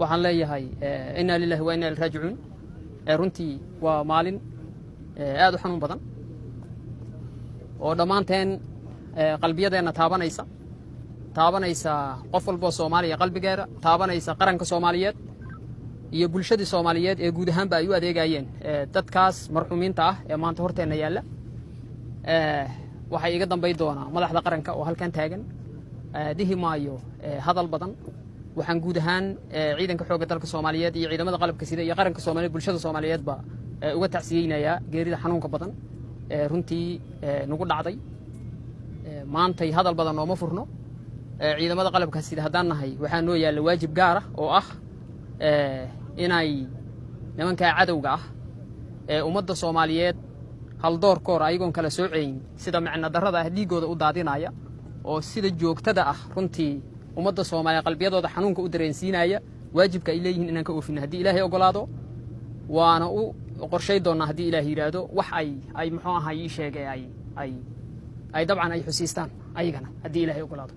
waxaan leeyahay inna lillahi wa inna ilayhi raaji'uun runtii waa maalin aad u xanuun badan oo dhamaanteen qalbiyadeena taabanaysa qof walba Soomaaliya qalbigeeda taabanaysa qaranka Soomaaliyeed iyo bulshada Soomaaliyeed ee guud ahaanba ay u adeegayeen dadkaas marxuumiinta ah ee maanta horteena yaala waxay iga dambeey doonaa madaxda qaranka oo halkan taagan dihi maayo hadal badan waxaan guud ahaan ciidanka xoogga dalka Soomaaliyeed iyo ciidamada qalabka sida iyo qaranka Soomaaliyeed bulshada Soomaaliyeed ba uga tacsiyeynaya geerida xanuunka badan runtii nagu dhacday maanta hadal badan oo ma furno ciidamada qalabka sida hadaan nahay waxaan noo yaala waajib gaar ah oo ah inay nimanka cadawga ah ummadda Soomaaliyeed hal door koor ayagoon kala sooceyn sida macna darrada ah dhiigooda u daadinaya oo sida joogtada ah runtii ummadda Soomaaliyeed qalbiyadooda xanuunka u dareensiinaya waajibka ay leeyihiin inaan ka oofino hadii Ilaahay ogolaado waana u qorshay doona hadii Ilaahay yiraahdo wax ay muxuu ahaa ii sheegay ay dabcan ay xusiistaan ayagana hadii Ilaahay ogolaado